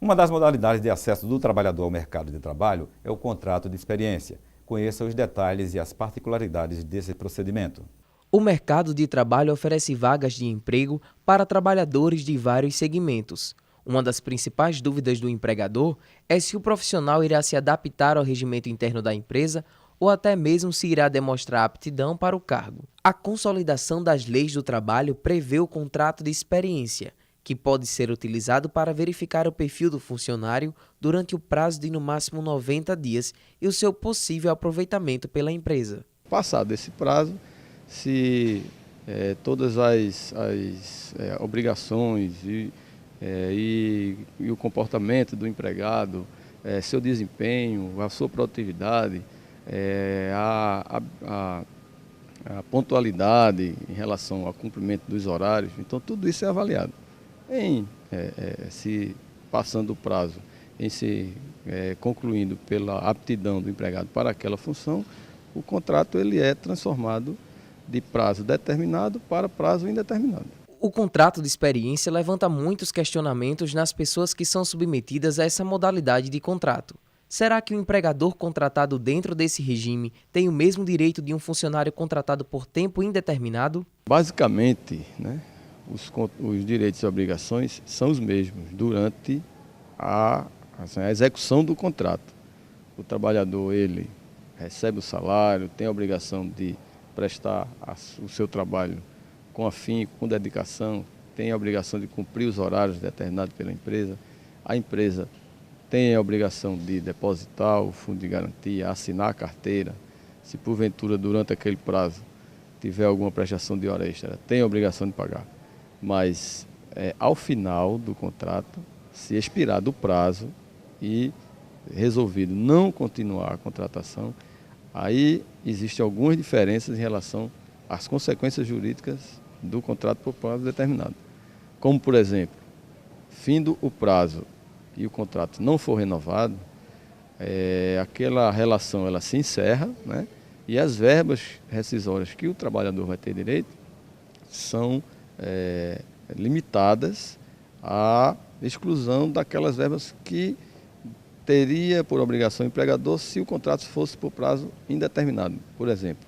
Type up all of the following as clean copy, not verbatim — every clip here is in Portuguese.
Uma das modalidades de acesso do trabalhador ao mercado de trabalho é o contrato de experiência. Conheça os detalhes e as particularidades desse procedimento. O mercado de trabalho oferece vagas de emprego para trabalhadores de vários segmentos. Uma das principais dúvidas do empregador é se o profissional irá se adaptar ao regimento interno da empresa ou até mesmo se irá demonstrar aptidão para o cargo. A consolidação das leis do trabalho prevê o contrato de experiência, que pode ser utilizado para verificar o perfil do funcionário durante o prazo de no máximo 90 dias e o seu possível aproveitamento pela empresa. Passado esse prazo, se todas as obrigações e o comportamento do empregado, seu desempenho, a sua produtividade, a pontualidade em relação ao cumprimento dos horários, então tudo isso é avaliado. Se passando o prazo, concluindo pela aptidão do empregado para aquela função, o contrato ele é transformado de prazo determinado para prazo indeterminado. O contrato de experiência levanta muitos questionamentos nas pessoas que são submetidas a essa modalidade de contrato. Será que o empregador contratado dentro desse regime tem o mesmo direito de um funcionário contratado por tempo indeterminado? Basicamente, os direitos e obrigações são os mesmos durante a execução do contrato. O trabalhador ele recebe o salário, tem a obrigação de prestar o seu trabalho com afinco, com dedicação, tem a obrigação de cumprir os horários determinados pela empresa. A empresa tem a obrigação de depositar o fundo de garantia, assinar a carteira. Se porventura durante aquele prazo tiver alguma prestação de hora extra, tem a obrigação de pagar. Mas ao final do contrato, se expirar do prazo e resolvido não continuar a contratação, aí existem algumas diferenças em relação às consequências jurídicas do contrato por prazo determinado. Como, por exemplo, findo o prazo e o contrato não for renovado, aquela relação ela se encerra, e as verbas rescisórias que o trabalhador vai ter direito são limitadas à exclusão daquelas verbas que teria por obrigação o empregador se o contrato fosse por prazo indeterminado. Por exemplo,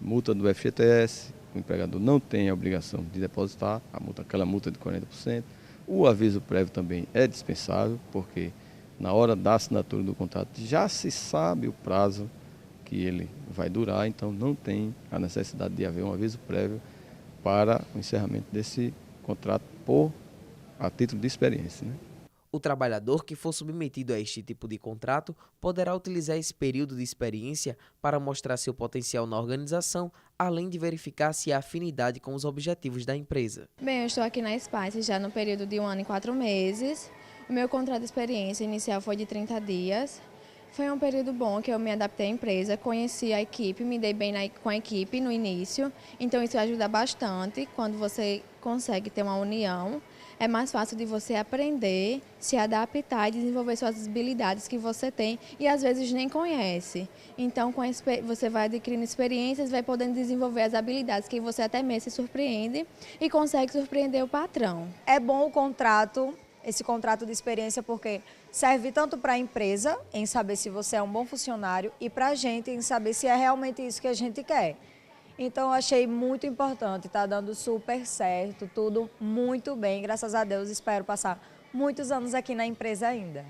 multa do FGTS, o empregador não tem a obrigação de depositar, aquela multa de 40%. O aviso prévio também é dispensável, porque na hora da assinatura do contrato já se sabe o prazo que ele vai durar, então não tem a necessidade de haver um aviso prévio para o encerramento desse contrato a título de experiência. O trabalhador que for submetido a este tipo de contrato poderá utilizar esse período de experiência para mostrar seu potencial na organização, além de verificar se há afinidade com os objetivos da empresa. Bem, eu estou aqui na Spice já no período de 1 ano e 4 meses. O meu contrato de experiência inicial foi de 30 dias. Foi um período bom que eu me adaptei à empresa, conheci a equipe, me dei bem com a equipe no início. Então isso ajuda bastante quando você consegue ter uma união. É mais fácil de você aprender, se adaptar e desenvolver suas habilidades que você tem e às vezes nem conhece. Então você vai adquirindo experiências, vai podendo desenvolver as habilidades que você até mesmo se surpreende e consegue surpreender o patrão. É bom o contrato, esse contrato de experiência, porque serve tanto para a empresa, em saber se você é um bom funcionário, e para a gente, em saber se é realmente isso que a gente quer. Então, eu achei muito importante, está dando super certo, tudo muito bem, graças a Deus, espero passar muitos anos aqui na empresa ainda.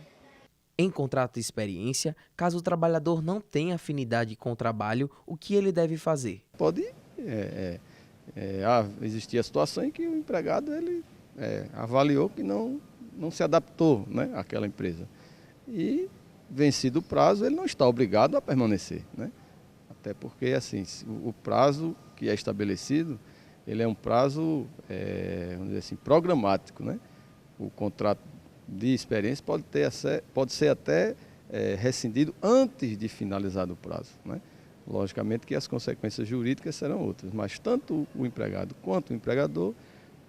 Em contrato de experiência, caso o trabalhador não tenha afinidade com o trabalho, o que ele deve fazer? Pode existir a situação em que o empregado ele, avaliou que não se adaptou àquela empresa. E, vencido o prazo, ele não está obrigado a permanecer, Até porque, assim, o prazo que é estabelecido, ele é um prazo, vamos dizer assim, programático, O contrato de experiência pode ser até rescindido antes de finalizado o prazo, Logicamente que as consequências jurídicas serão outras, mas tanto o empregado quanto o empregador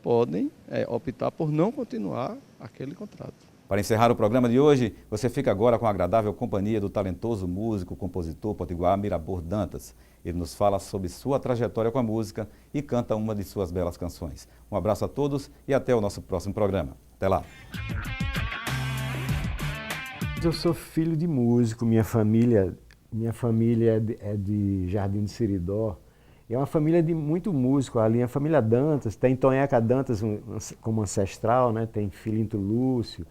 podem optar por não continuar aquele contrato. Para encerrar o programa de hoje, você fica agora com a agradável companhia do talentoso músico, compositor potiguar Mirabor Dantas. Ele nos fala sobre sua trajetória com a música e canta uma de suas belas canções. Um abraço a todos e até o nosso próximo programa. Até lá! eu sou filho de músico, minha família é de Jardim de Seridó. É uma família de muito músico ali, a família Dantas, tem Tonheca Dantas como ancestral, né? Tem Filinto Lúcio.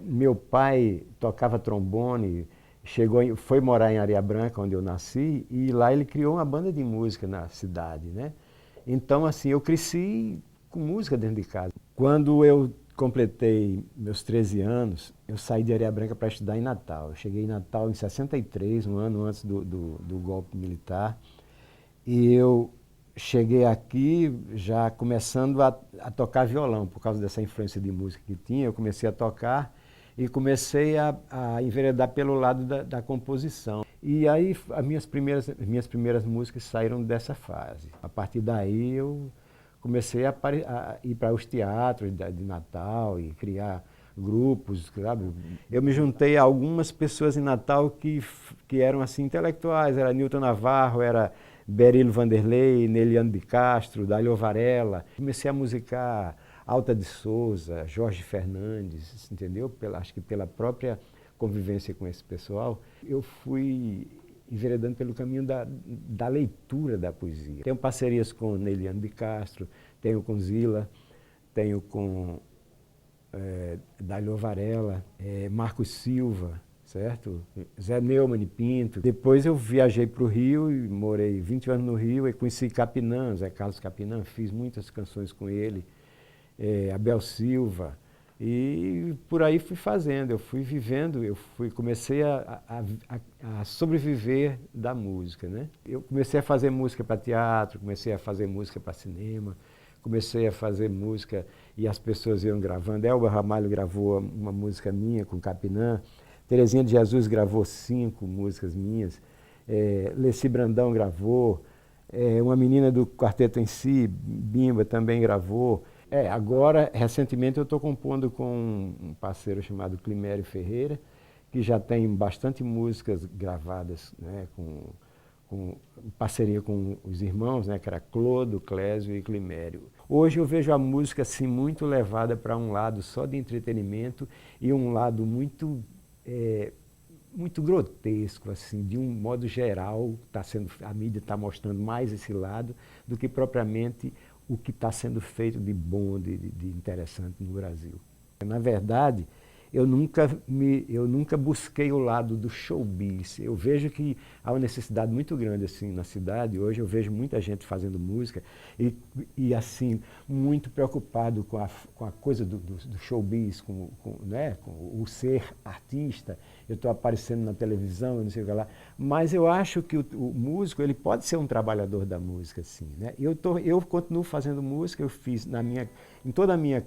Meu pai tocava trombone, foi morar em Areia Branca, onde eu nasci, e lá ele criou uma banda de música na cidade, né? Então, assim, eu cresci com música dentro de casa. Quando eu completei meus 13 anos, eu saí de Areia Branca para estudar em Natal. Eu cheguei em Natal em 63, um ano antes do golpe militar. E eu cheguei aqui já começando a tocar violão, por causa dessa influência de música que tinha. Eu comecei a tocar e comecei a enveredar pelo lado da composição. E aí as minhas primeiras músicas saíram dessa fase. A partir daí eu comecei a ir para os teatros de Natal e criar grupos, sabe? Eu me juntei a algumas pessoas em Natal que eram assim intelectuais, era Newton Navarro, era Berilo Vanderlei, Neliano de Castro, Dalio Varela. Comecei a musicar Alta de Souza, Jorge Fernandes, entendeu? Acho que pela própria convivência com esse pessoal, eu fui enveredando pelo caminho da leitura da poesia. Tenho parcerias com Neliano de Castro, tenho com Zila, tenho com Dalio Varela, Marcos Silva, certo? Zé Neumann Pinto. Depois eu viajei para o Rio e morei 20 anos no Rio e conheci Capinã, Zé Carlos Capinã, fiz muitas canções com ele, Abel Silva. E por aí fui fazendo, eu fui vivendo, comecei a sobreviver da música, né? Eu comecei a fazer música para teatro, comecei a fazer música para cinema, comecei a fazer música e as pessoas iam gravando. Elba Ramalho gravou uma música minha com Capinã, Terezinha de Jesus gravou 5 músicas minhas, Leci Brandão gravou, uma menina do Quarteto em Si, Bimba, também gravou. Agora, recentemente, eu estou compondo com um parceiro chamado Climério Ferreira, que já tem bastante músicas gravadas, né, com parceria com os irmãos, né, que era Clodo, Clésio e Climério. Hoje eu vejo a música assim, muito levada para um lado só de entretenimento e um lado muito grotesco, assim, de um modo geral. A mídia está mostrando mais esse lado do que propriamente o que está sendo feito de bom, de interessante no Brasil. Na verdade, eu nunca busquei o lado do showbiz. Eu vejo que há uma necessidade muito grande assim na cidade. Hoje eu vejo muita gente fazendo música e assim, muito preocupado com a coisa do showbiz, né, com o ser artista. Eu estou aparecendo na televisão, não sei o que lá. Mas eu acho que o músico ele pode ser um trabalhador da música, sim, né? Eu continuo fazendo música, eu fiz em toda a minha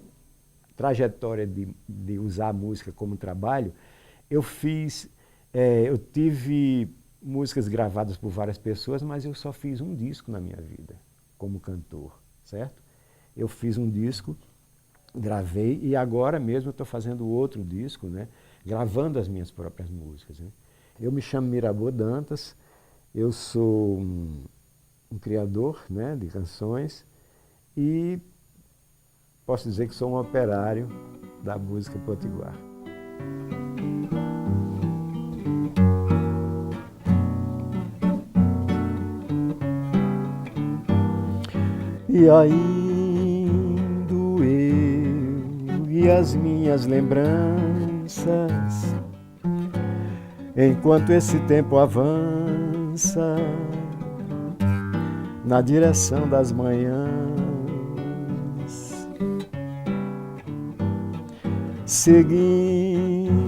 trajetória de usar a música como trabalho, eu tive músicas gravadas por várias pessoas, mas eu só fiz um disco na minha vida, como cantor, certo? Eu fiz um disco, gravei, e agora mesmo eu estou fazendo outro disco, né? Gravando as minhas próprias músicas, né? Eu me chamo Mirabô Dantas, eu sou um criador, né, de canções e posso dizer que sou um operário da música potiguar. E aí indo eu e as minhas lembranças, enquanto esse tempo avança na direção das manhãs, seguindo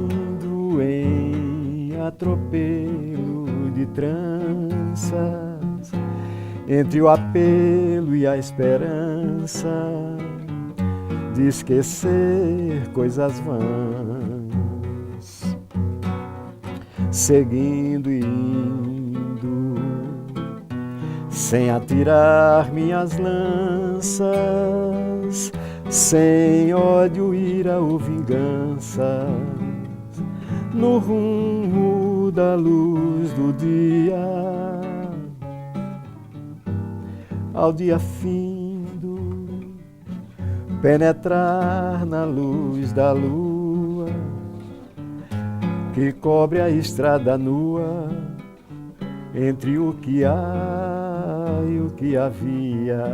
em atropelo de tranças, entre o apelo e a esperança de esquecer coisas vãs, seguindo e indo, sem atirar minhas lanças, sem ódio, ira ou vingança, no rumo da luz do dia, ao dia findo, penetrar na luz da lua, que cobre a estrada nua entre o que há e o que havia.